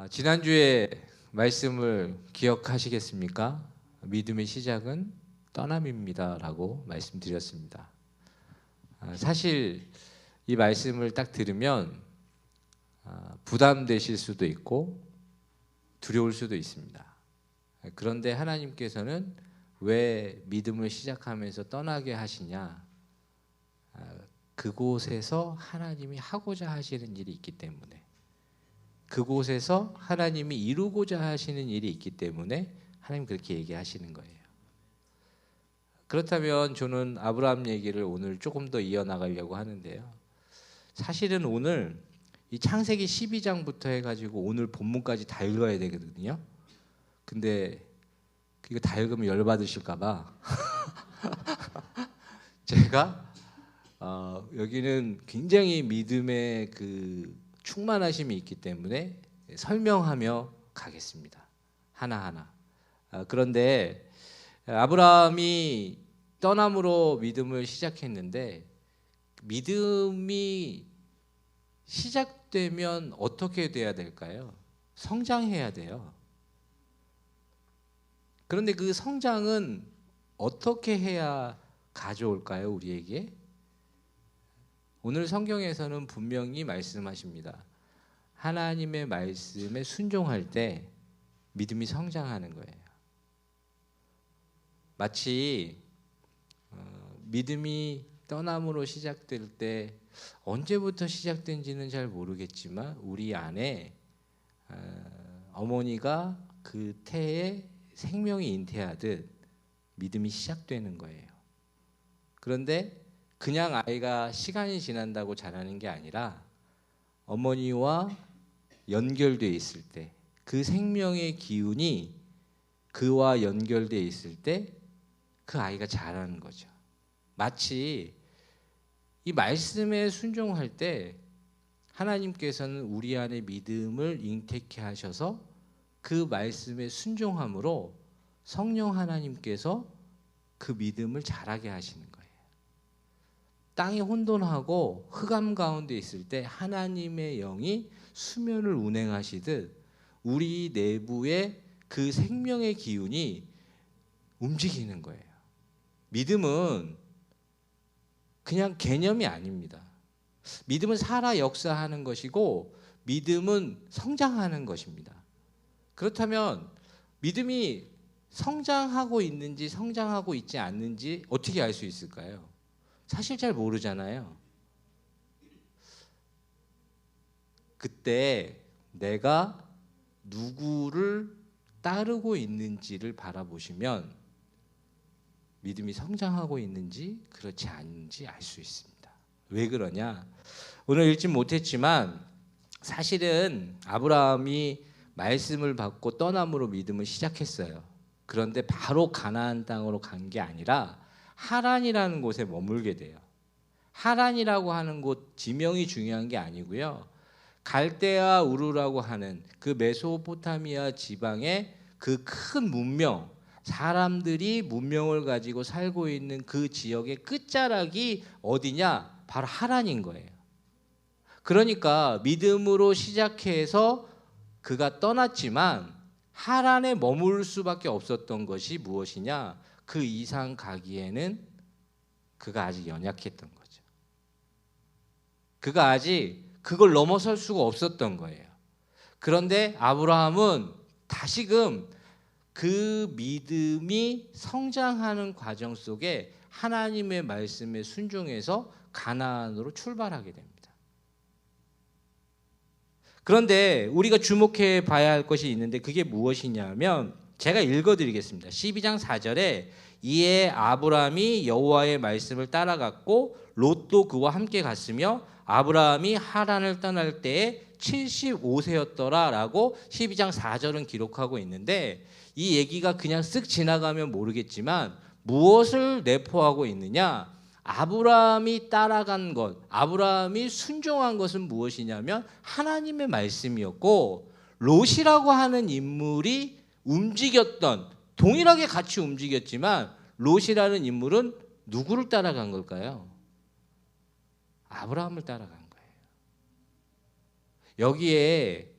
지난주에 말씀을 기억하시겠습니까? 믿음의 시작은 떠남입니다 라고 말씀드렸습니다. 사실 이 말씀을 딱 들으면 부담되실 수도 있고 두려울 수도 있습니다. 그런데 하나님께서는 왜 믿음을 시작하면서 떠나게 하시냐? 그곳에서 하나님이 하고자 하시는 일이 있기 때문에, 그곳에서 하나님이 이루고자 하시는 일이 있기 때문에 하나님 그렇게 얘기하시는 거예요. 그렇다면 저는 아브라함 얘기를 오늘 조금 더 이어나가려고 하는데요. 사실은 오늘 이 창세기 12장부터 해가지고 오늘 본문까지 다 읽어야 되거든요. 근데 이거 다 읽으면 열받으실까 봐 제가 여기는 굉장히 믿음의 그 충만하심이 있기 때문에 설명하며 가겠습니다. 하나하나. 그런데 아브라함이 떠남으로 믿음을 시작했는데, 믿음이 시작되면 어떻게 돼야 될까요? 성장해야 돼요. 그런데 그 성장은 어떻게 해야 가져올까요, 우리에게? 오늘 성경에서는 분명히 말씀하십니다. 하나님의 말씀에 순종할 때 믿음이 성장하는 거예요. 마치 믿음이 떠남으로 시작될 때, 언제부터 시작된지는 잘 모르겠지만 우리 안에 어머니가 그 태에 생명이 잉태하듯 믿음이 시작되는 거예요. 그런데 그냥 아이가 시간이 지난다고 자라는 게 아니라 어머니와 연결되어 있을 때, 그 생명의 기운이 그와 연결되어 있을 때 그 아이가 자라는 거죠. 마치 이 말씀에 순종할 때 하나님께서는 우리 안에 믿음을 잉태케 하셔서 그 말씀에 순종함으로 성령 하나님께서 그 믿음을 자라게 하시는 거예요. 땅이 혼돈하고 흑암 가운데 있을 때 하나님의 영이 수면을 운행하시듯 우리 내부의 그 생명의 기운이 움직이는 거예요. 믿음은 그냥 개념이 아닙니다. 믿음은 살아 역사하는 것이고 믿음은 성장하는 것입니다. 그렇다면 믿음이 성장하고 있는지 성장하고 있지 않는지 어떻게 알 수 있을까요? 사실 잘 모르잖아요. 그때 내가 누구를 따르고 있는지를 바라보시면 믿음이 성장하고 있는지 그렇지 않은지 알 수 있습니다. 왜 그러냐? 오늘 읽지 못했지만 사실은 아브라함이 말씀을 받고 떠남으로 믿음을 시작했어요. 그런데 바로 가나안 땅으로 간 게 아니라 하란이라는 곳에 머물게 돼요. 하란이라고 하는 곳 지명이 중요한 게 아니고요. 갈대아 우르라고 하는 그 메소포타미아 지방의 그 큰 문명, 사람들이 문명을 가지고 살고 있는 그 지역의 끝자락이 어디냐? 바로 하란인 거예요. 그러니까 믿음으로 시작해서 그가 떠났지만 하란에 머물 수밖에 없었던 것이 무엇이냐? 그 이상 가기에는 그가 아직 연약했던 거죠. 그가 아직 그걸 넘어설 수가 없었던 거예요. 그런데 아브라함은 다시금 그 믿음이 성장하는 과정 속에 하나님의 말씀에 순종해서 가나안으로 출발하게 됩니다. 그런데 우리가 주목해 봐야 할 것이 있는데 그게 무엇이냐면 제가 읽어드리겠습니다. 12장 4절에 이에 아브라함이 여호와의 말씀을 따라갔고 롯도 그와 함께 갔으며 아브라함이 하란을 떠날 때에 75세였더라 라고 12장 4절은 기록하고 있는데, 이 얘기가 그냥 쓱 지나가면 모르겠지만 무엇을 내포하고 있느냐? 아브라함이 따라간 것, 아브라함이 순종한 것은 무엇이냐면 하나님의 말씀이었고, 롯이라고 하는 인물이 움직였던, 동일하게 같이 움직였지만 롯이라는 인물은 누구를 따라간 걸까요? 아브라함을 따라간 거예요. 여기에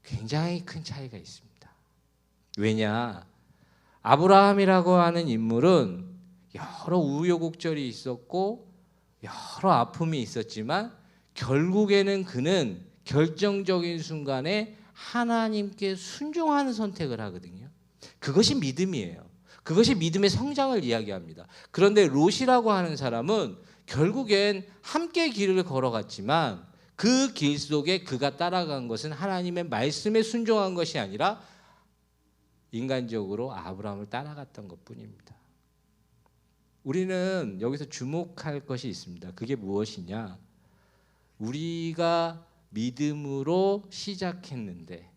굉장히 큰 차이가 있습니다. 왜냐? 아브라함이라고 하는 인물은 여러 우여곡절이 있었고 여러 아픔이 있었지만 결국에는 그는 결정적인 순간에 하나님께 순종하는 선택을 하거든요. 그것이 믿음이에요. 그것이 믿음의 성장을 이야기합니다. 그런데 롯이라고 하는 사람은 결국엔 함께 길을 걸어갔지만 그 길 속에 그가 따라간 것은 하나님의 말씀에 순종한 것이 아니라 인간적으로 아브라함을 따라갔던 것뿐입니다. 우리는 여기서 주목할 것이 있습니다. 그게 무엇이냐? 우리가 믿음으로 시작했는데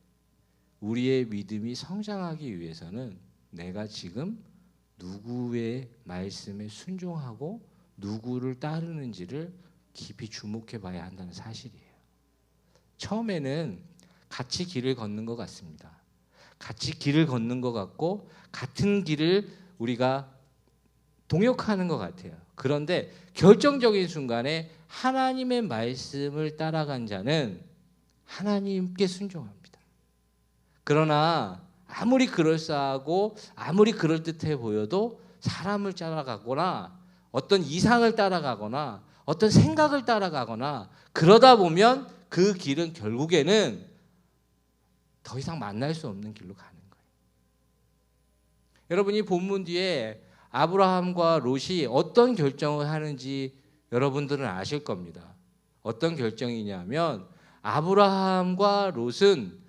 우리의 믿음이 성장하기 위해서는 내가 지금 누구의 말씀에 순종하고 누구를 따르는지를 깊이 주목해 봐야 한다는 사실이에요. 처음에는 같이 길을 걷는 것 같습니다. 같이 길을 걷는 것 같고 같은 길을 우리가 동역하는 것 같아요. 그런데 결정적인 순간에 하나님의 말씀을 따라간 자는 하나님께 순종합니다. 그러나 아무리 그럴싸하고 아무리 그럴듯해 보여도 사람을 따라가거나 어떤 이상을 따라가거나 어떤 생각을 따라가거나 그러다 보면 그 길은 결국에는 더 이상 만날 수 없는 길로 가는 거예요. 여러분이 본문 뒤에 아브라함과 롯이 어떤 결정을 하는지 여러분들은 아실 겁니다. 어떤 결정이냐면 아브라함과 롯은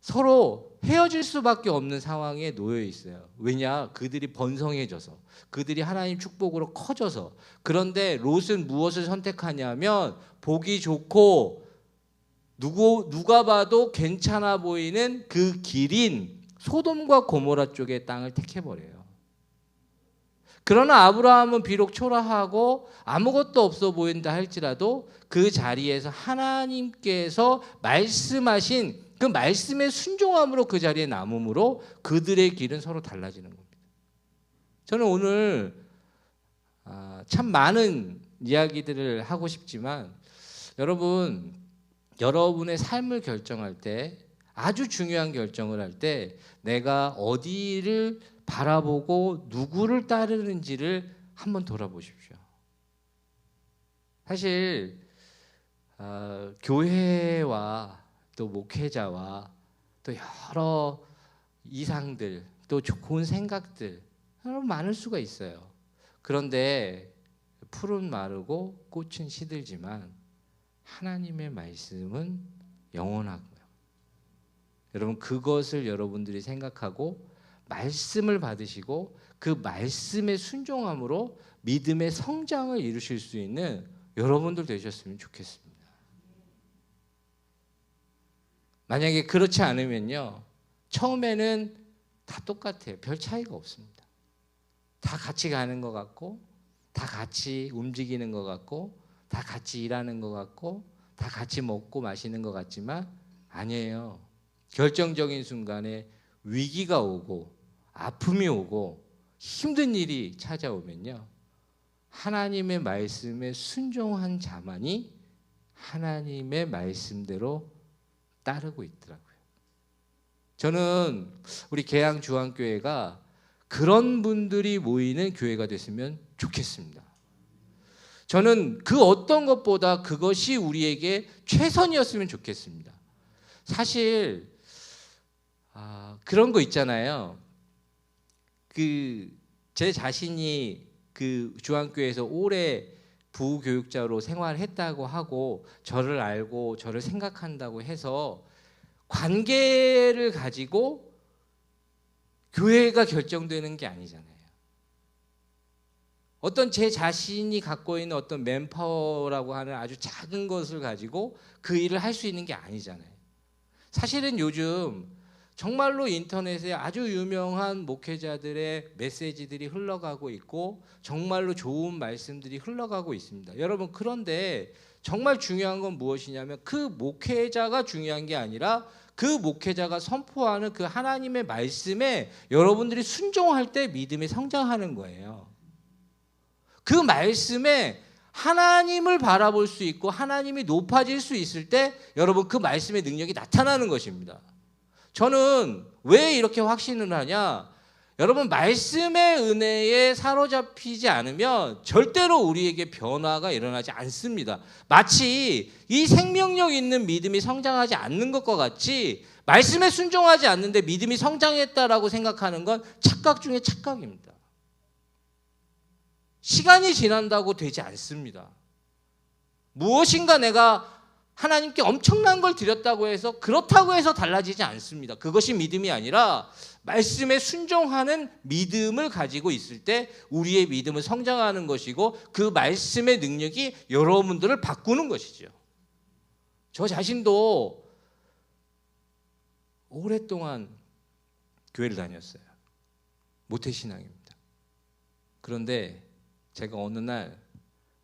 서로 헤어질 수밖에 없는 상황에 놓여 있어요. 왜냐? 그들이 번성해져서, 그들이 하나님 축복으로 커져서. 그런데 롯은 무엇을 선택하냐면 보기 좋고 누가 봐도 괜찮아 보이는 그 길인 소돔과 고모라 쪽의 땅을 택해버려요. 그러나 아브라함은 비록 초라하고 아무것도 없어 보인다 할지라도 그 자리에서 하나님께서 말씀하신 그 말씀의 순종함으로 그 자리에 남음으로 그들의 길은 서로 달라지는 겁니다. 저는 오늘 참 많은 이야기들을 하고 싶지만 여러분의 삶을 결정할 때 아주 중요한 결정을 할 때 내가 어디를 바라보고 누구를 따르는지를 한번 돌아보십시오. 사실 교회와 또 목회자와 또 여러 이상들 또 좋은 생각들 많을 수가 있어요. 그런데 풀은 마르고 꽃은 시들지만 하나님의 말씀은 영원하고요. 여러분 그것을 여러분들이 생각하고 말씀을 받으시고 그 말씀의 순종함으로 믿음의 성장을 이루실 수 있는 여러분들 되셨으면 좋겠습니다. 만약에 그렇지 않으면요, 처음에는 다 똑같아요. 별 차이가 없습니다. 다 같이 가는 것 같고 다 같이 움직이는 것 같고 다 같이 일하는 것 같고 다 같이 먹고 마시는 것 같지만 아니에요. 결정적인 순간에 위기가 오고 아픔이 오고 힘든 일이 찾아오면요, 하나님의 말씀에 순종한 자만이 하나님의 말씀대로 따르고 있더라고요. 저는 우리 계양주안교회가 그런 분들이 모이는 교회가 됐으면 좋겠습니다. 저는 그 어떤 것보다 그것이 우리에게 최선이었으면 좋겠습니다. 사실 그런 거 있잖아요. 제 자신이 그 주안교회에서 오래 부교육자로 생활했다고 하고 저를 알고 저를 생각한다고 해서 관계를 가지고 교회가 결정되는 게 아니잖아요. 어떤 제 자신이 갖고 있는 어떤 맨파워라고 하는 아주 작은 것을 가지고 그 일을 할 수 있는 게 아니잖아요. 사실은 요즘 정말로 인터넷에 아주 유명한 목회자들의 메시지들이 흘러가고 있고 정말로 좋은 말씀들이 흘러가고 있습니다. 여러분, 그런데 정말 중요한 건 무엇이냐면 그 목회자가 중요한 게 아니라 그 목회자가 선포하는 그 하나님의 말씀에 여러분들이 순종할 때 믿음이 성장하는 거예요. 그 말씀에 하나님을 바라볼 수 있고 하나님이 높아질 수 있을 때 여러분 그 말씀의 능력이 나타나는 것입니다. 저는 왜 이렇게 확신을 하냐? 여러분 말씀의 은혜에 사로잡히지 않으면 절대로 우리에게 변화가 일어나지 않습니다. 마치 이 생명력 있는 믿음이 성장하지 않는 것과 같이 말씀에 순종하지 않는데 믿음이 성장했다라고 생각하는 건 착각 중에 착각입니다. 시간이 지난다고 되지 않습니다. 무엇인가 내가 하나님께 엄청난 걸 드렸다고 해서 그렇다고 해서 달라지지 않습니다. 그것이 믿음이 아니라 말씀에 순종하는 믿음을 가지고 있을 때 우리의 믿음은 성장하는 것이고 그 말씀의 능력이 여러분들을 바꾸는 것이죠. 저 자신도 오랫동안 교회를 다녔어요. 모태신앙입니다. 그런데 제가 어느 날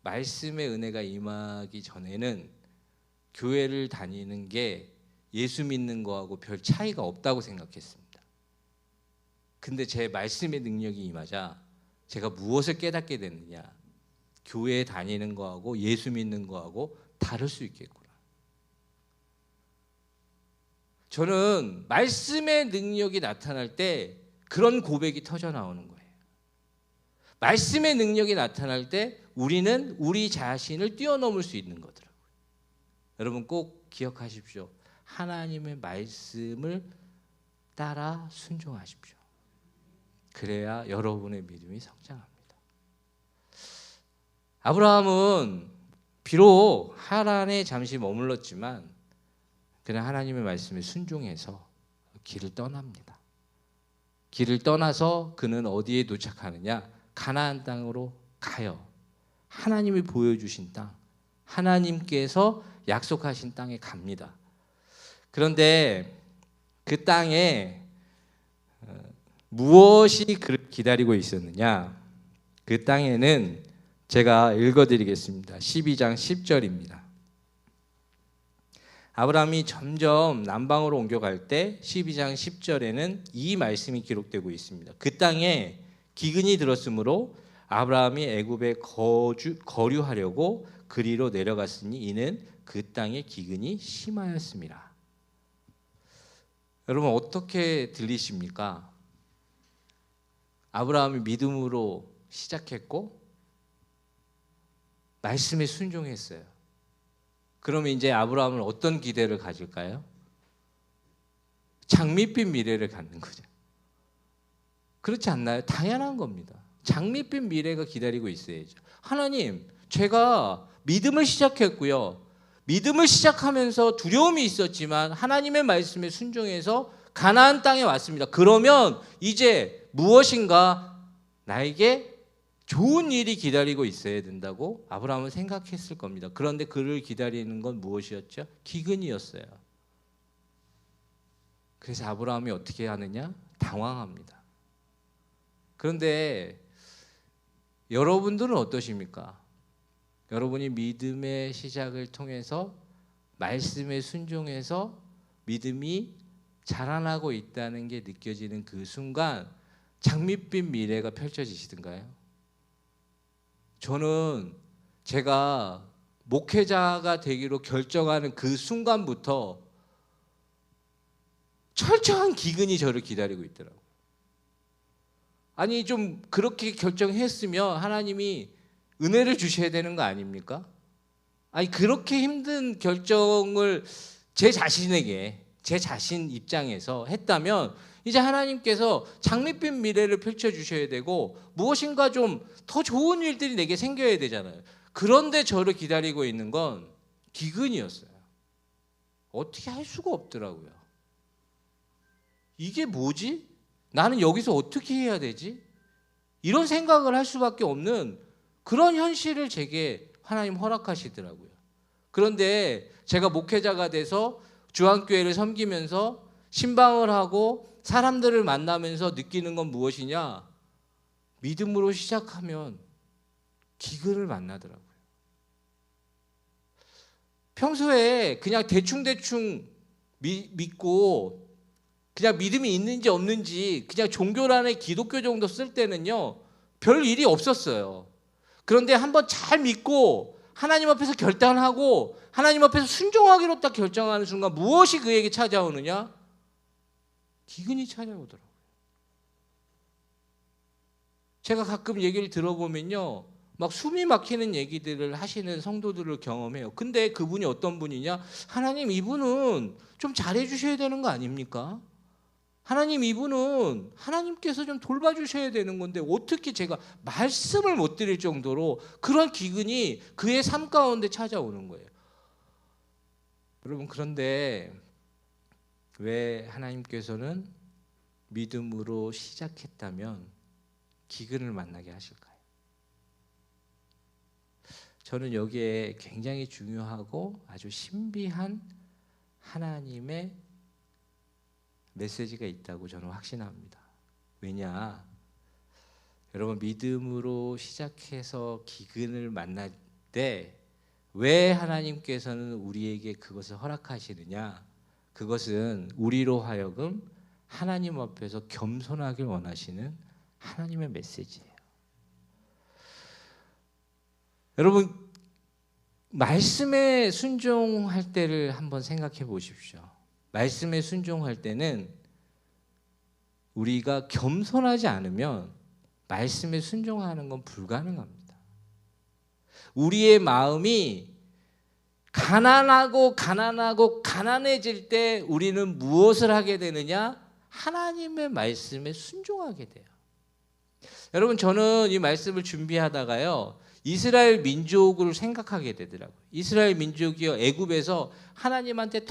말씀의 은혜가 임하기 전에는 교회를 다니는 게 예수 믿는 거하고 별 차이가 없다고 생각했습니다. 근데 제 말씀의 능력이 임하자 제가 무엇을 깨닫게 됐느냐? 교회 다니는 거하고 예수 믿는 거하고 다를 수 있겠구나. 저는 말씀의 능력이 나타날 때 그런 고백이 터져 나오는 거예요. 말씀의 능력이 나타날 때 우리는 우리 자신을 뛰어넘을 수 있는 거더라고요. 여러분 꼭 기억하십시오. 하나님의 말씀을 따라 순종하십시오. 그래야 여러분의 믿음이 성장합니다. 아브라함은 비록 하란에 잠시 머물렀지만 그는 하나님의 말씀에 순종해서 길을 떠납니다. 길을 떠나서 그는 어디에 도착하느냐? 가나안 땅으로 가요. 하나님이 보여주신 땅, 하나님께서 약속하신 땅에 갑니다. 그런데 그 땅에 무엇이 그를 기다리고 있었느냐? 그 땅에는 제가 읽어드리겠습니다. 12장 10절입니다. 아브라함이 점점 남방으로 옮겨갈 때 12장 10절에는 이 말씀이 기록되고 있습니다. 그 땅에 기근이 들었으므로 아브라함이 애굽에 거류하려고 그리로 내려갔으니 이는 그 땅의 기근이 심하였습니다. 여러분 어떻게 들리십니까? 아브라함이 믿음으로 시작했고 말씀에 순종했어요. 그러면 이제 아브라함은 어떤 기대를 가질까요? 장밋빛 미래를 갖는 거죠. 그렇지 않나요? 당연한 겁니다. 장밋빛 미래가 기다리고 있어야죠. 하나님, 제가 믿음을 시작했고요. 믿음을 시작하면서 두려움이 있었지만 하나님의 말씀에 순종해서 가나안 땅에 왔습니다. 그러면 이제 무엇인가 나에게 좋은 일이 기다리고 있어야 된다고 아브라함은 생각했을 겁니다. 그런데 그를 기다리는 건 무엇이었죠? 기근이었어요. 그래서 아브라함이 어떻게 하느냐? 당황합니다. 그런데 여러분들은 어떠십니까? 여러분이 믿음의 시작을 통해서 말씀에 순종해서 믿음이 자라나고 있다는 게 느껴지는 그 순간 장밋빛 미래가 펼쳐지시던가요? 저는 제가 목회자가 되기로 결정하는 그 순간부터 철저한 기근이 저를 기다리고 있더라고요. 아니 좀 그렇게 결정했으면 하나님이 은혜를 주셔야 되는 거 아닙니까? 아니 그렇게 힘든 결정을 제 자신에게 제 자신 입장에서 했다면 이제 하나님께서 장밋빛 미래를 펼쳐주셔야 되고 무엇인가 좀 더 좋은 일들이 내게 생겨야 되잖아요. 그런데 저를 기다리고 있는 건 기근이었어요. 어떻게 할 수가 없더라고요. 이게 뭐지? 나는 여기서 어떻게 해야 되지? 이런 생각을 할 수밖에 없는 그런 현실을 제게 하나님 허락하시더라고요. 그런데 제가 목회자가 돼서 주안교회를 섬기면서 신방을 하고 사람들을 만나면서 느끼는 건 무엇이냐? 믿음으로 시작하면 기근을 만나더라고요. 평소에 그냥 대충대충 믿고 그냥 믿음이 있는지 없는지 그냥 종교란에 기독교 정도 쓸 때는요 별 일이 없었어요. 그런데 한번 잘 믿고 하나님 앞에서 결단하고 하나님 앞에서 순종하기로 딱 결정하는 순간 무엇이 그에게 찾아오느냐? 기근이 찾아오더라고요. 제가 가끔 얘기를 들어보면요, 막 숨이 막히는 얘기들을 하시는 성도들을 경험해요. 근데 그분이 어떤 분이냐? 하나님, 이분은 좀 잘해주셔야 되는 거 아닙니까? 하나님, 이분은 하나님께서 좀 돌봐주셔야 되는 건데 어떻게 제가 말씀을 못 드릴 정도로 그런 기근이 그의 삶 가운데 찾아오는 거예요. 여러분, 그런데 왜 하나님께서는 믿음으로 시작했다면 기근을 만나게 하실까요? 저는 여기에 굉장히 중요하고 아주 신비한 하나님의 메시지가 있다고 저는 확신합니다. 왜냐? 여러분, 믿음으로 시작해서 기근을 만날 때 왜 하나님께서는 우리에게 그것을 허락하시느냐? 그것은 우리로 하여금 하나님 앞에서 겸손하길 원하시는 하나님의 메시지예요. 여러분, 말씀에 순종할 때를 한번 생각해 보십시오. 말씀에 순종할 때는 우리가 겸손하지 않으면 말씀에 순종하는 건 불가능합니다. 우리의 마음이 가난해질 때 우리는 무엇을 하게 되느냐? 하나님의 말씀에 순종하게 돼요. 여러분, 저는 이 말씀을 준비하다가요, 이스라엘 민족을 생각하게 되더라고요. 이스라엘 민족이요, 애굽에서 하나님한테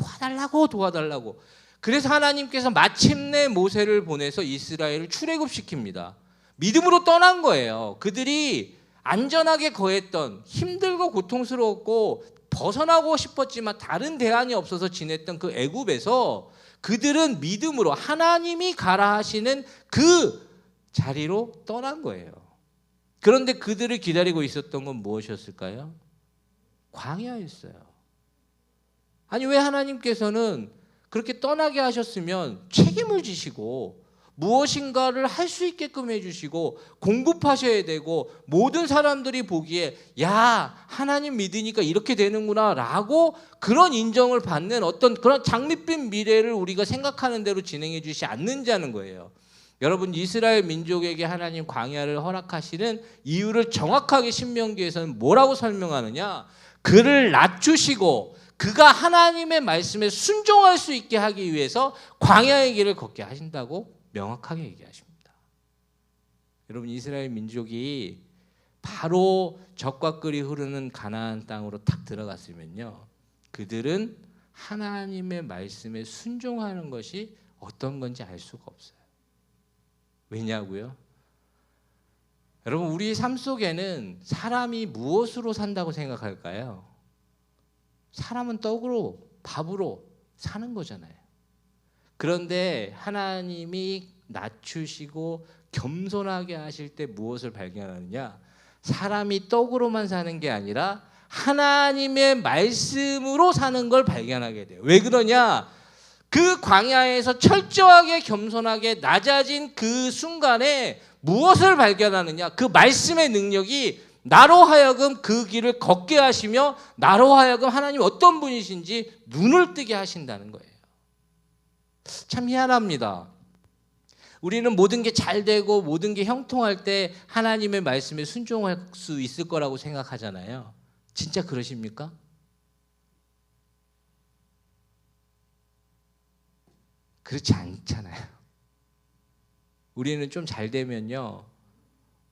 도와달라고. 그래서 하나님께서 마침내 모세를 보내서 이스라엘을 출애굽시킵니다. 믿음으로 떠난 거예요. 그들이 안전하게 거했던, 힘들고 고통스러웠고 벗어나고 싶었지만 다른 대안이 없어서 지냈던 그 애굽에서 그들은 믿음으로 하나님이 가라 하시는 그 자리로 떠난 거예요. 그런데 그들을 기다리고 있었던 건 무엇이었을까요? 광야였어요. 아니, 왜 하나님께서는 그렇게 떠나게 하셨으면 책임을 지시고 무엇인가를 할 수 있게끔 해주시고 공급하셔야 되고 모든 사람들이 보기에 야, 하나님 믿으니까 이렇게 되는구나 라고 그런 인정을 받는 어떤 그런 장밋빛 미래를 우리가 생각하는 대로 진행해 주시지 않는다는 거예요. 여러분, 이스라엘 민족에게 하나님 광야를 허락하시는 이유를 정확하게 신명기에서는 뭐라고 설명하느냐? 그를 낮추시고 그가 하나님의 말씀에 순종할 수 있게 하기 위해서 광야의 길을 걷게 하신다고 명확하게 얘기하십니다. 여러분, 이스라엘 민족이 바로 젖과 꿀이 흐르는 가나안 땅으로 탁 들어갔으면요, 그들은 하나님의 말씀에 순종하는 것이 어떤 건지 알 수가 없어요. 왜냐고요? 여러분, 우리 삶 속에는 사람이 무엇으로 산다고 생각할까요? 사람은 떡으로, 밥으로 사는 거잖아요. 그런데 하나님이 낮추시고 겸손하게 하실 때 무엇을 발견하느냐? 사람이 떡으로만 사는 게 아니라 하나님의 말씀으로 사는 걸 발견하게 돼요. 왜 그러냐? 그 광야에서 철저하게 겸손하게 낮아진 그 순간에 무엇을 발견하느냐? 그 말씀의 능력이 나로 하여금 그 길을 걷게 하시며 나로 하여금 하나님 어떤 분이신지 눈을 뜨게 하신다는 거예요. 참 희한합니다. 우리는 모든 게 잘 되고 모든 게 형통할 때 하나님의 말씀에 순종할 수 있을 거라고 생각하잖아요. 진짜 그러십니까? 그렇지 않잖아요. 우리는 좀 잘 되면요,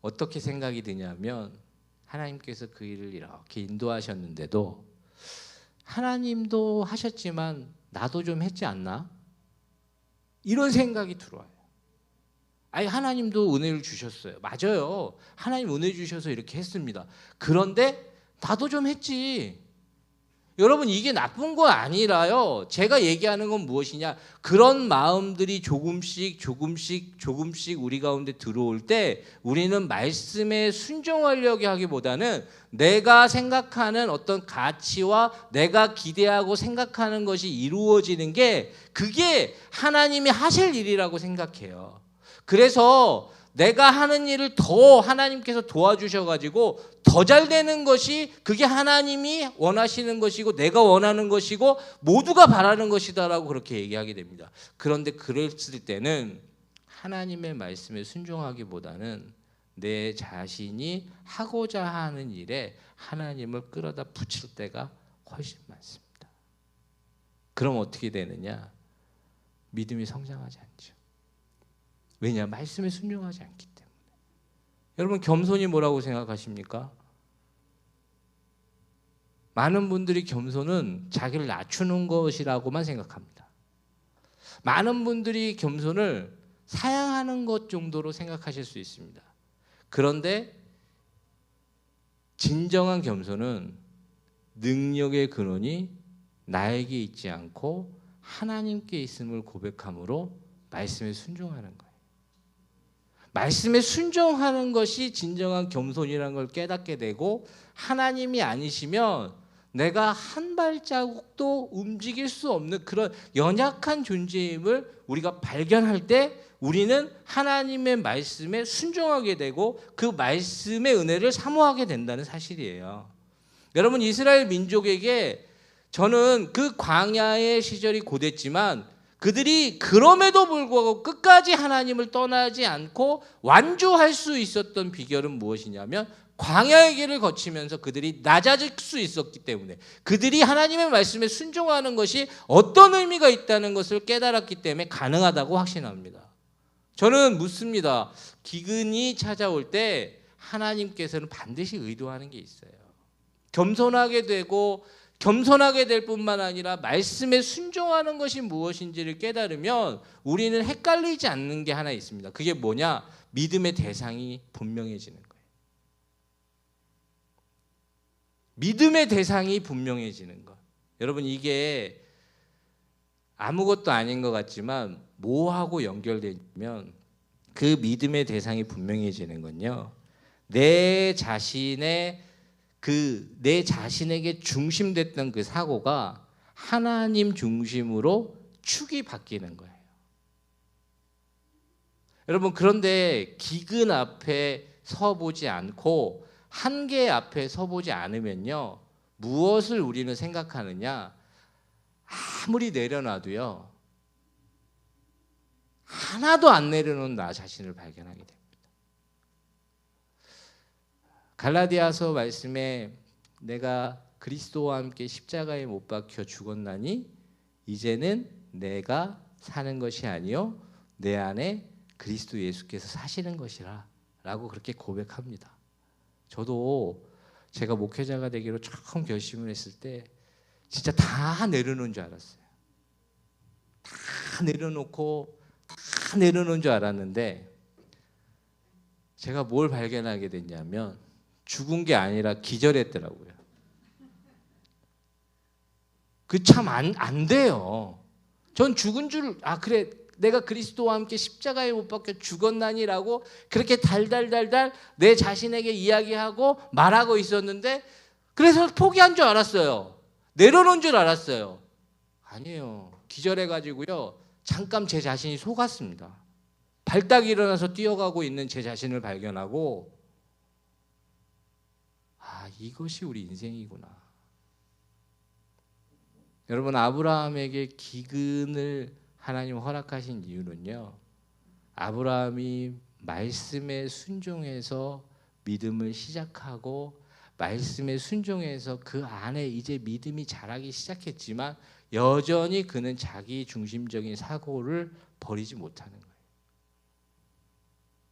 어떻게 생각이 드냐면 하나님께서 그 일을 이렇게 인도하셨는데도 하나님도 하셨지만 나도 좀 했지 않나? 이런 생각이 들어와요. 아니, 하나님도 은혜를 주셨어요. 맞아요. 하나님 은혜 주셔서 이렇게 했습니다. 그런데 나도 좀 했지. 여러분, 이게 나쁜 거 아니라요. 제가 얘기하는 건 무엇이냐? 그런 마음들이 조금씩 우리 가운데 들어올 때 우리는 말씀에 순종하려고 하기보다는 내가 생각하는 어떤 가치와 내가 기대하고 생각하는 것이 이루어지는 게 그게 하나님이 하실 일이라고 생각해요. 그래서 내가 하는 일을 더 하나님께서 도와주셔가지고 더 잘 되는 것이 그게 하나님이 원하시는 것이고 내가 원하는 것이고 모두가 바라는 것이다라고 그렇게 얘기하게 됩니다. 그런데 그랬을 때는 하나님의 말씀에 순종하기보다는 내 자신이 하고자 하는 일에 하나님을 끌어다 붙일 때가 훨씬 많습니다. 그럼 어떻게 되느냐? 믿음이 성장하지 않죠. 왜냐? 말씀에 순종하지 않기 때문에. 여러분, 겸손이 뭐라고 생각하십니까? 많은 분들이 겸손은 자기를 낮추는 것이라고만 생각합니다. 많은 분들이 겸손을 사양하는 것 정도로 생각하실 수 있습니다. 그런데 진정한 겸손은 능력의 근원이 나에게 있지 않고 하나님께 있음을 고백함으로 말씀에 순종하는 거예요. 말씀에 순종하는 것이 진정한 겸손이라는 걸 깨닫게 되고, 하나님이 아니시면 내가 한 발자국도 움직일 수 없는 그런 연약한 존재임을 우리가 발견할 때 우리는 하나님의 말씀에 순종하게 되고 그 말씀의 은혜를 사모하게 된다는 사실이에요. 여러분, 이스라엘 민족에게 저는 그 광야의 시절이 고됐지만 그들이 그럼에도 불구하고 끝까지 하나님을 떠나지 않고 완주할 수 있었던 비결은 무엇이냐면 광야의 길을 거치면서 그들이 낮아질 수 있었기 때문에, 그들이 하나님의 말씀에 순종하는 것이 어떤 의미가 있다는 것을 깨달았기 때문에 가능하다고 확신합니다. 저는 묻습니다. 기근이 찾아올 때 하나님께서는 반드시 의도하는 게 있어요. 겸손하게 되고 겸손하게 될 뿐만 아니라 말씀에 순종하는 것이 무엇인지를 깨달으면 우리는 헷갈리지 않는 게 하나 있습니다. 그게 뭐냐? 믿음의 대상이 분명해지는 거예요. 믿음의 대상이 분명해지는 것. 여러분, 이게 아무것도 아닌 것 같지만 뭐하고 연결되면 그 믿음의 대상이 분명해지는 건요, 내 자신에게 중심됐던 그 사고가 하나님 중심으로 축이 바뀌는 거예요. 여러분, 그런데 기근 앞에 서보지 않고 한계 앞에 서보지 않으면요, 무엇을 우리는 생각하느냐? 아무리 내려놔도요, 하나도 안 내려놓은 나 자신을 발견하게 됩니다. 갈라디아서 말씀에 내가 그리스도와 함께 십자가에 못 박혀 죽었나니 이제는 내가 사는 것이 아니요 내 안에 그리스도 예수께서 사시는 것이라 라고 그렇게 고백합니다. 저도 제가 목회자가 되기로 처음 결심을 했을 때 진짜 다 내려놓은 줄 알았어요. 다 내려놓은 줄 알았는데 제가 뭘 발견하게 됐냐면 죽은 게 아니라 기절했더라고요. 그 참 안 돼요. 전 죽은 줄, 그래 내가 그리스도와 함께 십자가에 못 박혀 죽었나니라고 그렇게 달달달달 내 자신에게 이야기하고 말하고 있었는데, 그래서 포기한 줄 알았어요. 내려놓은 줄 알았어요. 아니에요. 기절해가지고요, 잠깐 제 자신이 속았습니다. 발딱 일어나서 뛰어가고 있는 제 자신을 발견하고, 이것이 우리 인생이구나. 여러분, 아브라함에게 기근을 하나님 허락하신 이유는요, 아브라함이 말씀에 순종해서 믿음을 시작하고 말씀에 순종해서 그 안에 이제 믿음이 자라기 시작했지만 여전히 그는 자기 중심적인 사고를 버리지 못하는 거예요.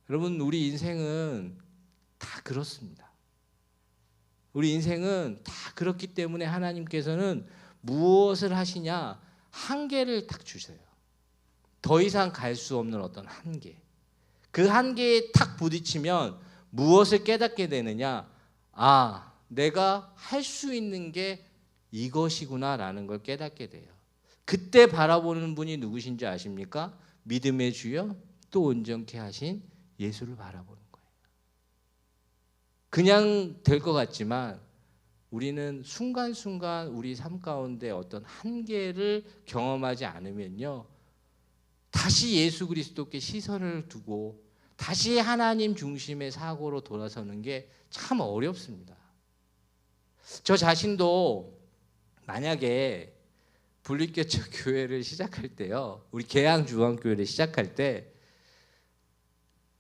여러분, 우리 인생은 다 그렇습니다. 우리 인생은 다 그렇기 때문에 하나님께서는 무엇을 하시냐? 한계를 딱 주세요. 더 이상 갈 수 없는 어떤 한계. 그 한계에 탁 부딪히면 무엇을 깨닫게 되느냐? 내가 할 수 있는 게 이것이구나라는 걸 깨닫게 돼요. 그때 바라보는 분이 누구신지 아십니까? 믿음의 주여 또 온전케 하신 예수를 바라보는 거예요. 그냥 될 것 같지만 우리는 순간순간 우리 삶 가운데 어떤 한계를 경험하지 않으면요, 다시 예수 그리스도께 시선을 두고 다시 하나님 중심의 사고로 돌아서는 게 참 어렵습니다. 저 자신도 만약에 분리개척 교회를 시작할 때요, 우리 계양중앙교회를 시작할 때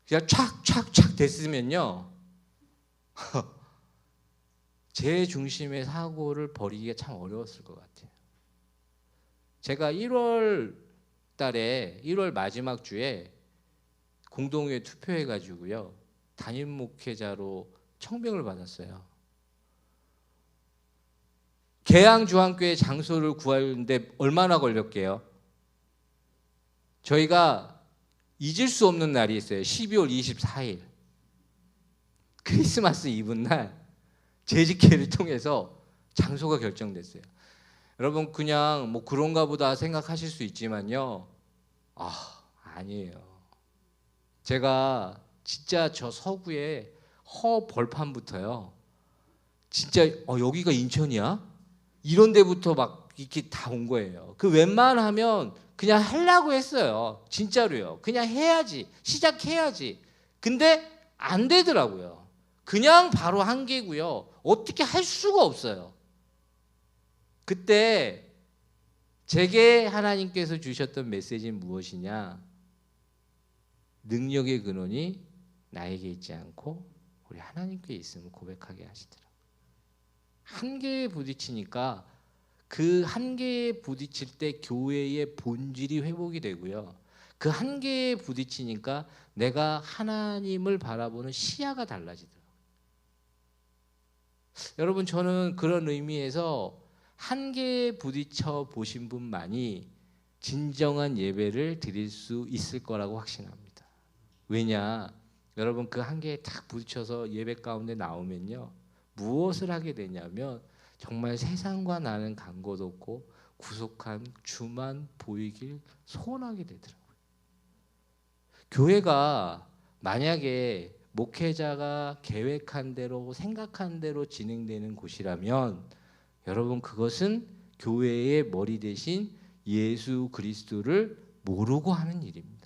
그냥 촥촥촥 됐으면요 제 중심의 사고를 버리기가 참 어려웠을 것 같아요. 제가 1월 달에 1월 마지막 주에 공동회에 투표해가지고요 담임 목회자로 청명을 받았어요. 계양중앙교회 장소를 구하는데 얼마나 걸렸게요? 저희가 잊을 수 없는 날이 있어요. 12월 24일 크리스마스 이브날 재직회를 통해서 장소가 결정됐어요. 여러분 그냥 뭐 그런가 보다 생각하실 수 있지만요, 아니에요. 제가 진짜 저 서구의 허 벌판부터요, 진짜 여기가 인천이야? 이런 데부터 막 이렇게 다 온 거예요. 그 웬만하면 그냥 하려고 했어요. 진짜로요. 그냥 해야지, 시작해야지. 근데 안 되더라고요. 그냥 바로 한계고요. 어떻게 할 수가 없어요. 그때 제게 하나님께서 주셨던 메시지는 무엇이냐? 능력의 근원이 나에게 있지 않고 우리 하나님께 있음을 고백하게 하시더라고요. 한계에 부딪히니까 그 한계에 부딪힐 때 교회의 본질이 회복이 되고요. 그 한계에 부딪히니까 내가 하나님을 바라보는 시야가 달라지더라고요. 여러분 저는 그런 의미에서 한계에 부딪혀 보신 분만이 진정한 예배를 드릴 수 있을 거라고 확신합니다. 왜냐? 여러분 그 한계에 딱 부딪혀서 예배 가운데 나오면요, 무엇을 하게 되냐면 정말 세상과 나는 간 곳 없고 구속한 주만 보이길 소원하게 되더라고요. 교회가 만약에 목회자가 계획한 대로 생각한 대로 진행되는 곳이라면 여러분 그것은 교회의 머리 대신 예수 그리스도를 모르고 하는 일입니다.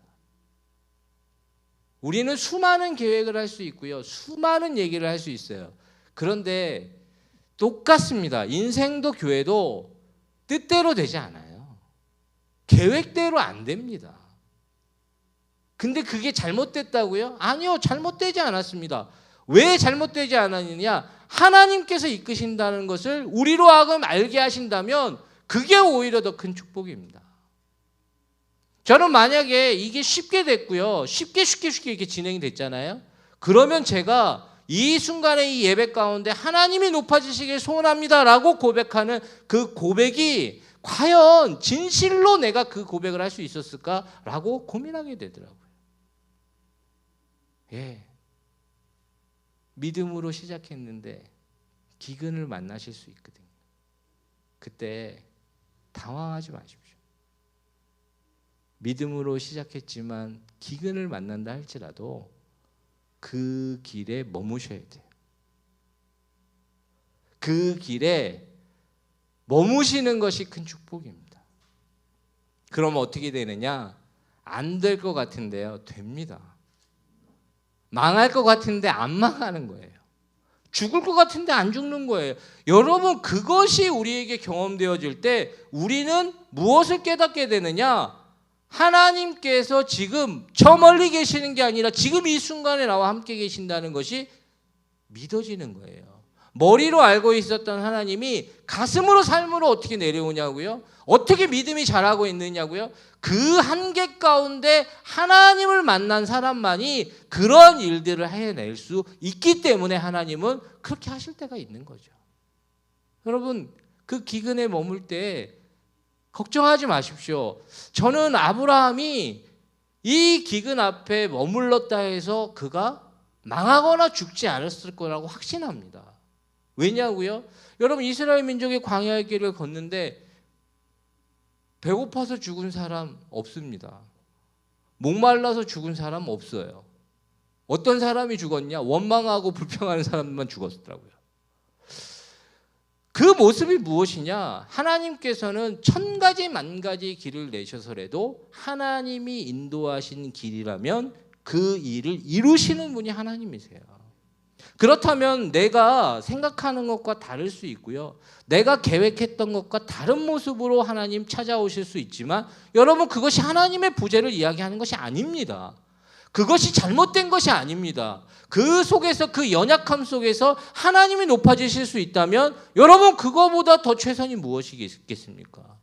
우리는 수많은 계획을 할 수 있고요, 수많은 얘기를 할 수 있어요. 그런데 똑같습니다. 인생도 교회도 뜻대로 되지 않아요. 계획대로 안 됩니다. 근데 그게 잘못됐다고요? 아니요, 잘못되지 않았습니다. 왜 잘못되지 않았느냐? 하나님께서 이끄신다는 것을 우리로 하여금 알게 하신다면 그게 오히려 더 큰 축복입니다. 저는 만약에 이게 쉽게 됐고요, 쉽게 이렇게 진행이 됐잖아요. 그러면 제가 이 순간에 이 예배 가운데 하나님이 높아지시길 소원합니다라고 고백하는 그 고백이 과연 진실로 내가 그 고백을 할 수 있었을까라고 고민하게 되더라고요. 예, 믿음으로 시작했는데 기근을 만나실 수 있거든요. 그때 당황하지 마십시오. 믿음으로 시작했지만 기근을 만난다 할지라도 그 길에 머무셔야 돼요. 그 길에 머무시는 것이 큰 축복입니다. 그럼 어떻게 되느냐? 안 될 것 같은데요, 됩니다. 망할 것 같은데 안 망하는 거예요. 죽을 것 같은데 안 죽는 거예요. 여러분 그것이 우리에게 경험되어질 때 우리는 무엇을 깨닫게 되느냐? 하나님께서 지금 저 멀리 계시는 게 아니라 지금 이 순간에 나와 함께 계신다는 것이 믿어지는 거예요. 머리로 알고 있었던 하나님이 가슴으로 삶으로 어떻게 내려오냐고요? 어떻게 믿음이 자라고 있느냐고요? 그 한계 가운데 하나님을 만난 사람만이 그런 일들을 해낼 수 있기 때문에 하나님은 그렇게 하실 때가 있는 거죠. 여러분 그 기근에 머물 때 걱정하지 마십시오. 저는 아브라함이 이 기근 앞에 머물렀다 해서 그가 망하거나 죽지 않았을 거라고 확신합니다. 왜냐고요? 여러분 이스라엘 민족이 광야의 길을 걷는데 배고파서 죽은 사람 없습니다. 목말라서 죽은 사람 없어요. 어떤 사람이 죽었냐? 원망하고 불평하는 사람만 죽었더라고요. 그 모습이 무엇이냐? 하나님께서는 1000가지 만가지 길을 내셔서라도 하나님이 인도하신 길이라면 그 일을 이루시는 분이 하나님이세요. 그렇다면 내가 생각하는 것과 다를 수 있고요. 내가 계획했던 것과 다른 모습으로 하나님 찾아오실 수 있지만 여러분, 그것이 하나님의 부재를 이야기하는 것이 아닙니다. 그것이 잘못된 것이 아닙니다. 그 속에서, 그 연약함 속에서 하나님이 높아지실 수 있다면 여러분, 그거보다 더 최선이 무엇이 있겠습니까?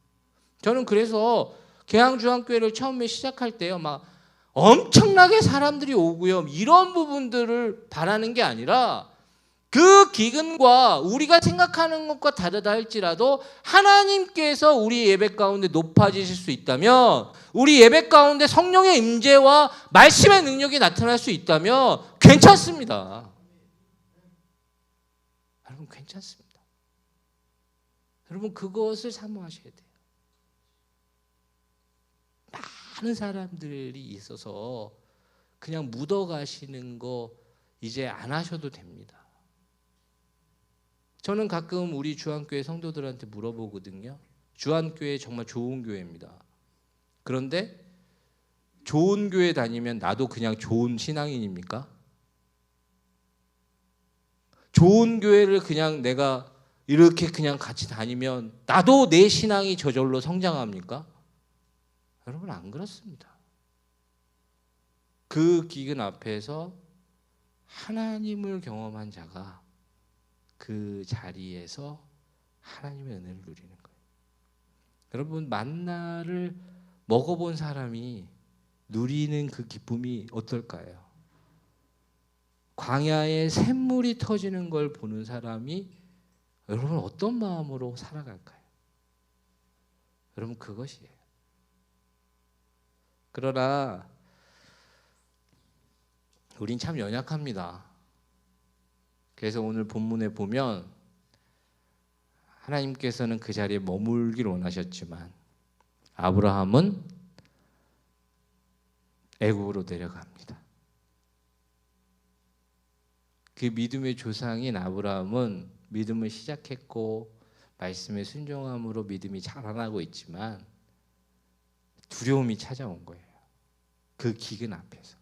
저는 그래서 계양중앙교회를 처음에 시작할 때요, 막 엄청나게 사람들이 오고요, 이런 부분들을 바라는 게 아니라 그 기근과 우리가 생각하는 것과 다르다 할지라도 하나님께서 우리 예배 가운데 높아지실 수 있다면, 우리 예배 가운데 성령의 임재와 말씀의 능력이 나타날 수 있다면 괜찮습니다. 여러분, 괜찮습니다. 여러분, 그것을 사모하셔야 돼요. 많은 사람들이 있어서 그냥 묻어가시는 거 이제 안 하셔도 됩니다. 저는 가끔 우리 주안교회 성도들한테 물어보거든요. 주안교회 정말 좋은 교회입니다. 그런데 좋은 교회 다니면 나도 그냥 좋은 신앙인입니까? 좋은 교회를 그냥 내가 이렇게 그냥 같이 다니면 나도 내 신앙이 저절로 성장합니까? 여러분, 안 그렇습니다. 그 기근 앞에서 하나님을 경험한 자가 그 자리에서 하나님의 은혜를 누리는 거예요. 여러분, 만나를 먹어본 사람이 누리는 그 기쁨이 어떨까요? 광야에 샘물이 터지는 걸 보는 사람이 여러분 어떤 마음으로 살아갈까요? 여러분, 그것이에요. 그러나 우린 참 연약합니다. 그래서 오늘 본문에 보면 하나님께서는 그 자리에 머물길 원하셨지만 아브라함은 애굽으로 내려갑니다. 그 믿음의 조상인 아브라함은 믿음을 시작했고 말씀에 순종함으로 믿음이 자라나고 있지만 두려움이 찾아온 거예요. 그 기근 앞에서.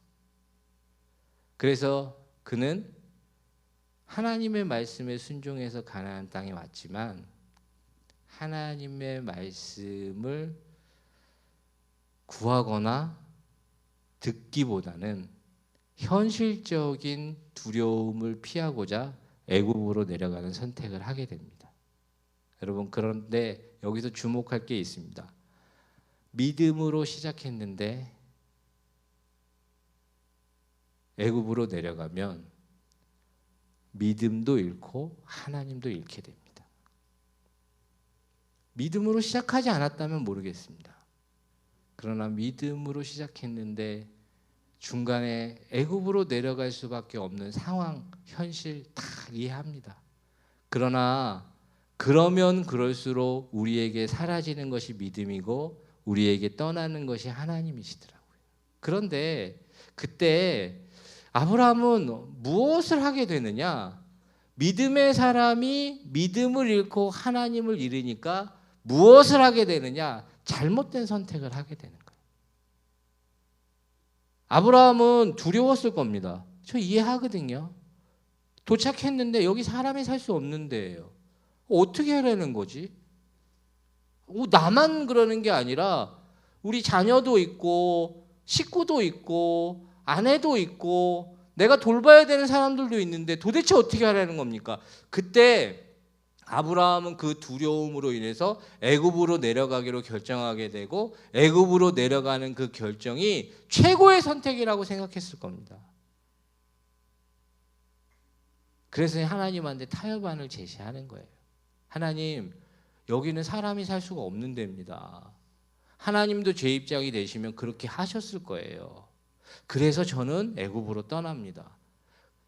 그래서 그는 하나님의 말씀에 순종해서 가나안 땅에 왔지만 하나님의 말씀을 구하거나 듣기보다는 현실적인 두려움을 피하고자 애굽으로 내려가는 선택을 하게 됩니다. 여러분, 그런데 여기서 주목할 게 있습니다. 믿음으로 시작했는데 애굽으로 내려가면 믿음도 잃고 하나님도 잃게 됩니다. 믿음으로 시작하지 않았다면 모르겠습니다. 그러나 믿음으로 시작했는데 중간에 애굽으로 내려갈 수밖에 없는 상황, 현실 다 이해합니다. 그러나 그러면 그럴수록 우리에게 사라지는 것이 믿음이고 우리에게 떠나는 것이 하나님이시더라고요. 그런데 그때 아브라함은 무엇을 하게 되느냐? 믿음의 사람이 믿음을 잃고 하나님을 잃으니까 무엇을 하게 되느냐? 잘못된 선택을 하게 되는 거예요. 아브라함은 두려웠을 겁니다. 저 이해하거든요. 도착했는데 여기 사람이 살 수 없는 데예요. 어떻게 하려는 거지? 나만 그러는 게 아니라 우리 자녀도 있고 식구도 있고 아내도 있고 내가 돌봐야 되는 사람들도 있는데 도대체 어떻게 하라는 겁니까? 그때 아브라함은 그 두려움으로 인해서 애굽으로 내려가기로 결정하게 되고 애굽으로 내려가는 그 결정이 최고의 선택이라고 생각했을 겁니다. 그래서 하나님한테 타협안을 제시하는 거예요. 하나님, 여기는 사람이 살 수가 없는 데입니다. 하나님도 제 입장이 되시면 그렇게 하셨을 거예요. 그래서 저는 애굽으로 떠납니다.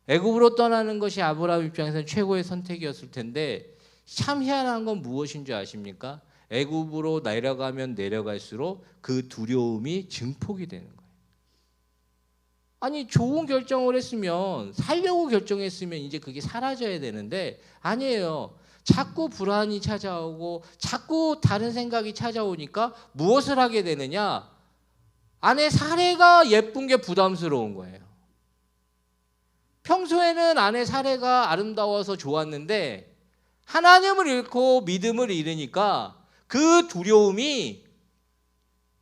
애굽으로 떠나는 것이 아브라함 입장에서는 최고의 선택이었을 텐데 참 희한한 건 무엇인 줄 아십니까? 애굽으로 내려가면 내려갈수록 그 두려움이 증폭이 되는 거예요. 아니, 좋은 결정을 했으면, 살려고 결정했으면 이제 그게 사라져야 되는데 아니에요. 자꾸 불안이 찾아오고 자꾸 다른 생각이 찾아오니까 무엇을 하게 되느냐? 아내 사례가 예쁜 게 부담스러운 거예요. 평소에는 아내 사례가 아름다워서 좋았는데 하나님을 잃고 믿음을 잃으니까 그 두려움이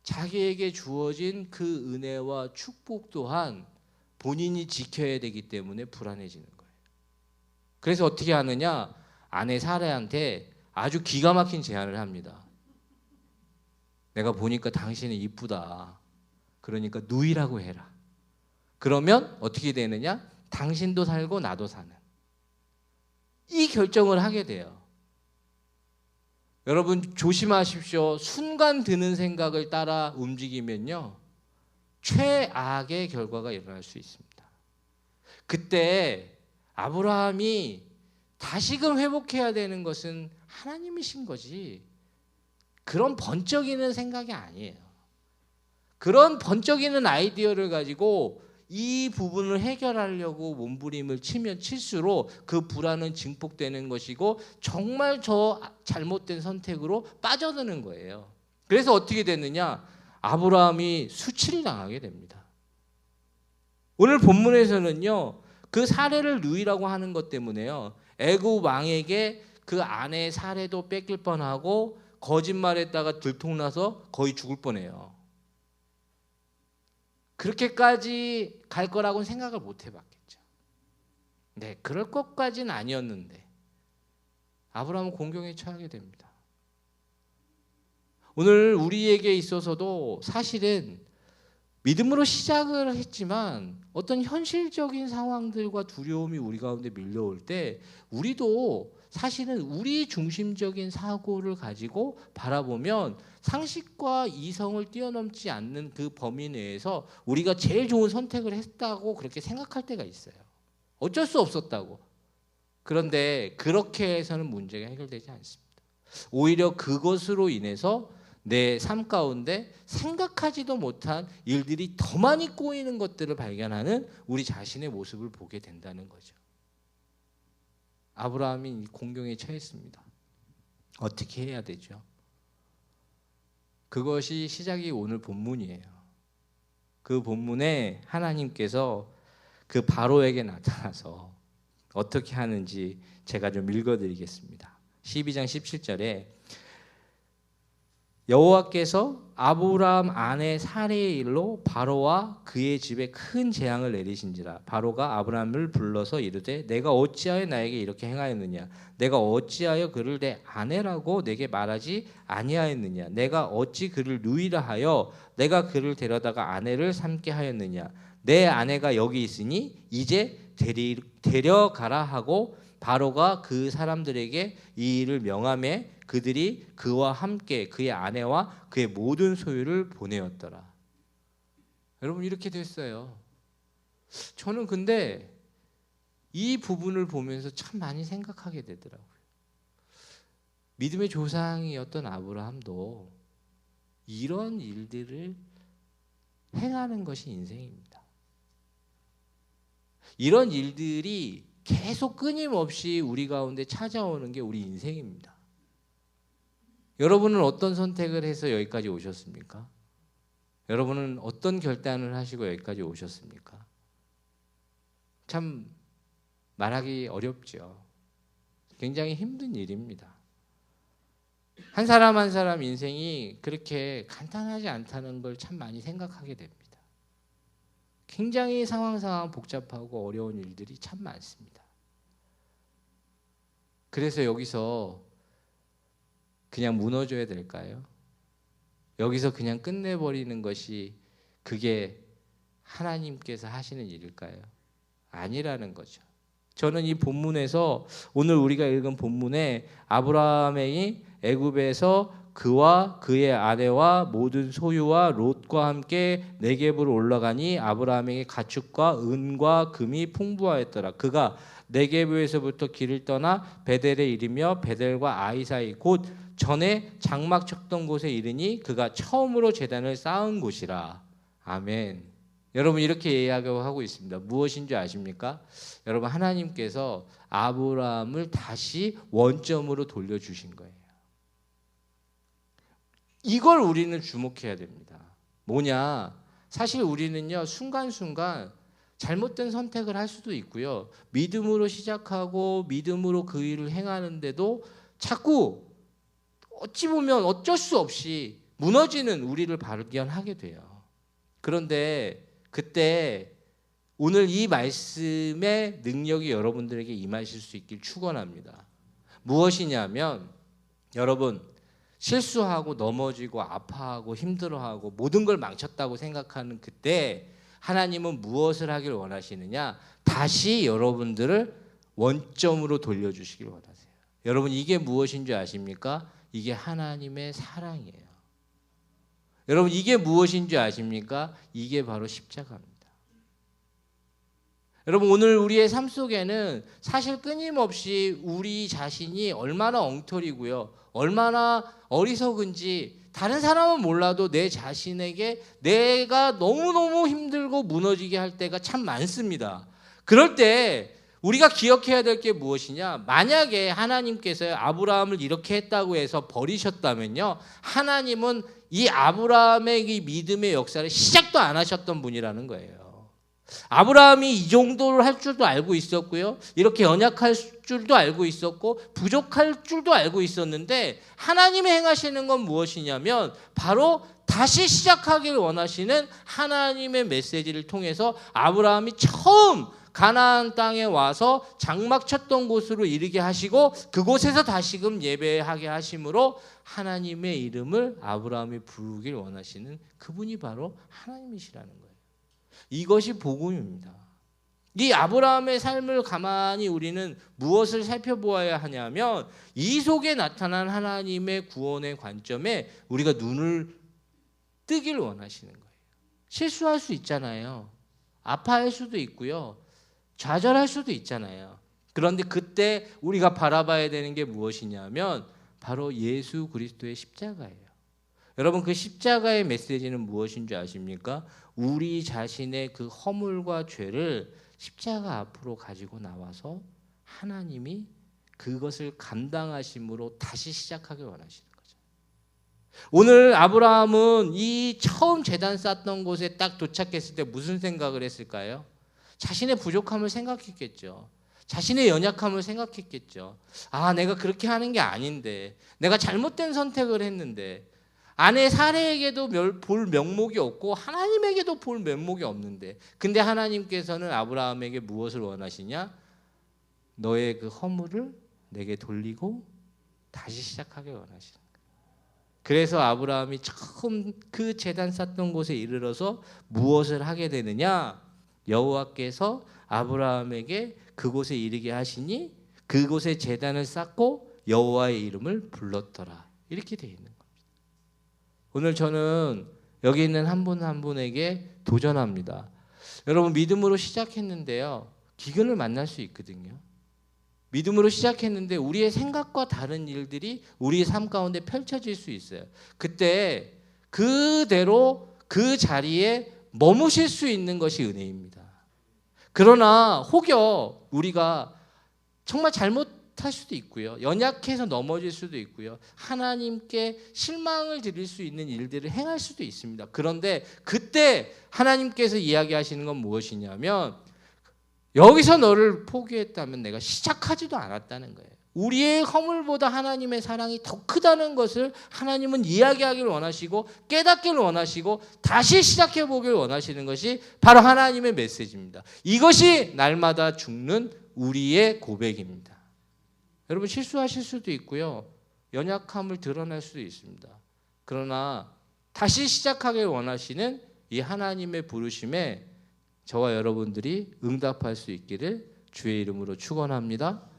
자기에게 주어진 그 은혜와 축복 또한 본인이 지켜야 되기 때문에 불안해지는 거예요. 그래서 어떻게 하느냐? 아내 사례한테 아주 기가 막힌 제안을 합니다. 내가 보니까 당신은 이쁘다. 그러니까 누이라고 해라. 그러면 어떻게 되느냐? 당신도 살고 나도 사는. 이 결정을 하게 돼요. 여러분 조심하십시오. 순간 드는 생각을 따라 움직이면요, 최악의 결과가 일어날 수 있습니다. 그때 아브라함이 다시금 회복해야 되는 것은 하나님이신 거지, 그런 번쩍이는 생각이 아니에요. 그런 번쩍이는 아이디어를 가지고 이 부분을 해결하려고 몸부림을 치면 칠수록 그 불안은 증폭되는 것이고 정말 저 잘못된 선택으로 빠져드는 거예요. 그래서 어떻게 됐느냐? 아브라함이 수치를 당하게 됩니다. 오늘 본문에서는요, 그 사례를 누이라고 하는 것 때문에요, 애굽 왕에게 그 아내의 사례도 뺏길 뻔하고 거짓말했다가 들통나서 거의 죽을 뻔해요. 그렇게까지 갈 거라고는 생각을 못 해봤겠죠. 네, 그럴 것까지는 아니었는데 아브라함은 공경에 처하게 됩니다. 오늘 우리에게 있어서도 사실은 믿음으로 시작을 했지만 어떤 현실적인 상황들과 두려움이 우리 가운데 밀려올 때 우리도 사실은 우리 중심적인 사고를 가지고 바라보면 상식과 이성을 뛰어넘지 않는 그 범위 내에서 우리가 제일 좋은 선택을 했다고 그렇게 생각할 때가 있어요. 어쩔 수 없었다고. 그런데 그렇게 해서는 문제가 해결되지 않습니다. 오히려 그것으로 인해서 내 삶 가운데 생각하지도 못한 일들이 더 많이 꼬이는 것들을 발견하는 우리 자신의 모습을 보게 된다는 거죠. 아브라함이 공경에 처했습니다. 어떻게 해야 되죠? 그것이 시작이 오늘 본문이에요. 그 본문에 하나님께서 그 바로에게 나타나서 어떻게 하는지 제가 좀 읽어드리겠습니다. 12장 17절에 여호와께서 아브라함 아내 사레의 일로 바로와 그의 집에 큰 재앙을 내리신지라. 바로가 아브라함을 불러서 이르되 내가 어찌하여 나에게 이렇게 행하였느냐? 내가 어찌하여 그를 내 아내라고 내게 말하지 아니하였느냐? 내가 어찌 그를 누이라 하여 내가 그를 데려다가 아내를 삼게 하였느냐? 내 아내가 여기 있으니 이제 데려가라 하고 바로가 그 사람들에게 이 일을 명하매 그들이 그와 함께 그의 아내와 그의 모든 소유를 보내었더라. 여러분 이렇게 됐어요. 저는 근데 이 부분을 보면서 참 많이 생각하게 되더라고요. 믿음의 조상이었던 아브라함도 이런 일들을 행하는 것이 인생입니다. 이런 일들이 계속 끊임없이 우리 가운데 찾아오는 게 우리 인생입니다. 여러분은 어떤 선택을 해서 여기까지 오셨습니까? 여러분은 어떤 결단을 하시고 여기까지 오셨습니까? 참 말하기 어렵죠. 굉장히 힘든 일입니다. 한 사람 한 사람 인생이 그렇게 간단하지 않다는 걸 참 많이 생각하게 됩니다. 굉장히 상황 복잡하고 어려운 일들이 참 많습니다. 그래서 여기서 그냥 무너져야 될까요? 여기서 그냥 끝내버리는 것이 그게 하나님께서 하시는 일일까요? 아니라는 거죠. 저는 이 본문에서 오늘 우리가 읽은 본문에 아브라함이 애굽에서 그와 그의 아내와 모든 소유와 롯과 함께 네겝으로 올라가니 아브라함에게 가축과 은과 금이 풍부하였더라. 그가 네겝에서부터 길을 떠나 베델에 이르며 베델과 아이 사이 곧 전에 장막 쳤던 곳에 이르니 그가 처음으로 제단을 쌓은 곳이라. 아멘. 여러분 이렇게 이야기하고 있습니다. 무엇인 줄 아십니까? 여러분 하나님께서 아브라함을 다시 원점으로 돌려주신 거예요. 이걸 우리는 주목해야 됩니다. 뭐냐? 사실 우리는요, 순간순간 잘못된 선택을 할 수도 있고요. 믿음으로 시작하고 믿음으로 그 일을 행하는데도 자꾸 어찌 보면 어쩔 수 없이 무너지는 우리를 발견하게 돼요. 그런데 그때 오늘 이 말씀의 능력이 여러분들에게 임하실 수 있길 축원합니다. 무엇이냐면 여러분, 실수하고 넘어지고 아파하고 힘들어하고 모든 걸 망쳤다고 생각하는 그때 하나님은 무엇을 하길 원하시느냐? 다시 여러분들을 원점으로 돌려주시길 원하세요. 여러분, 이게 무엇인 줄 아십니까? 이게 하나님의 사랑이에요. 여러분, 이게 무엇인 줄 아십니까? 이게 바로 십자가입니다. 여러분, 오늘 우리의 삶 속에는 사실 끊임없이 우리 자신이 얼마나 엉터리고요, 얼마나 어리석은지 다른 사람은 몰라도 내 자신에게 내가 너무너무 힘들고 무너지게 할 때가 참 많습니다. 그럴 때 우리가 기억해야 될 게 무엇이냐? 만약에 하나님께서 아브라함을 이렇게 했다고 해서 버리셨다면요, 하나님은 이 아브라함의 이 믿음의 역사를 시작도 안 하셨던 분이라는 거예요. 아브라함이 이 정도를 할 줄도 알고 있었고요, 이렇게 연약할 줄도 알고 있었고 부족할 줄도 알고 있었는데 하나님이 행하시는 건 무엇이냐면 바로 다시 시작하길 원하시는 하나님의 메시지를 통해서 아브라함이 처음 가나안 땅에 와서 장막 쳤던 곳으로 이르게 하시고 그곳에서 다시금 예배하게 하심으로 하나님의 이름을 아브라함이 부르길 원하시는 그분이 바로 하나님이시라는 거예요. 이것이 복음입니다. 이 아브라함의 삶을 가만히 우리는 무엇을 살펴보아야 하냐면 이 속에 나타난 하나님의 구원의 관점에 우리가 눈을 뜨길 원하시는 거예요. 실수할 수 있잖아요. 아파할 수도 있고요, 좌절할 수도 있잖아요. 그런데 그때 우리가 바라봐야 되는 게 무엇이냐면 바로 예수 그리스도의 십자가예요. 여러분, 그 십자가의 메시지는 무엇인 줄 아십니까? 우리 자신의 그 허물과 죄를 십자가 앞으로 가지고 나와서 하나님이 그것을 감당하심으로 다시 시작하길 원하시는 거죠. 오늘 아브라함은 이 처음 제단 쌓던 곳에 딱 도착했을 때 무슨 생각을 했을까요? 자신의 부족함을 생각했겠죠. 자신의 연약함을 생각했겠죠. 아, 내가 그렇게 하는 게 아닌데, 내가 잘못된 선택을 했는데, 아내 사례에게도 볼 명목이 없고 하나님에게도 볼 명목이 없는데, 근데 하나님께서는 아브라함에게 무엇을 원하시냐? 너의 그 허물을 내게 돌리고 다시 시작하게 원하시는 거예요. 그래서 아브라함이 처음 그 제단 쌓던 곳에 이르러서 무엇을 하게 되느냐? 여호와께서 아브라함에게 그곳에 이르게 하시니 그곳에 제단을 쌓고 여호와의 이름을 불렀더라. 이렇게 되어 있는 거예요. 오늘 저는 여기 있는 한 분 한 분에게 도전합니다. 여러분, 믿음으로 시작했는데요, 기근을 만날 수 있거든요. 믿음으로 시작했는데 우리의 생각과 다른 일들이 우리의 삶 가운데 펼쳐질 수 있어요. 그때 그대로 그 자리에 머무실 수 있는 것이 은혜입니다. 그러나 혹여 우리가 정말 잘못할 수도 있고요, 연약해서 넘어질 수도 있고요, 하나님께 실망을 드릴 수 있는 일들을 행할 수도 있습니다. 그런데 그때 하나님께서 이야기하시는 건 무엇이냐면 여기서 너를 포기했다면 내가 시작하지도 않았다는 거예요. 우리의 허물보다 하나님의 사랑이 더 크다는 것을 하나님은 이야기하길 원하시고 깨닫길 원하시고 다시 시작해 보길 원하시는 것이 바로 하나님의 메시지입니다. 이것이 날마다 죽는 우리의 고백입니다. 여러분, 실수하실 수도 있고요, 연약함을 드러낼 수도 있습니다. 그러나 다시 시작하길 원하시는 이 하나님의 부르심에 저와 여러분들이 응답할 수 있기를 주의 이름으로 축원합니다.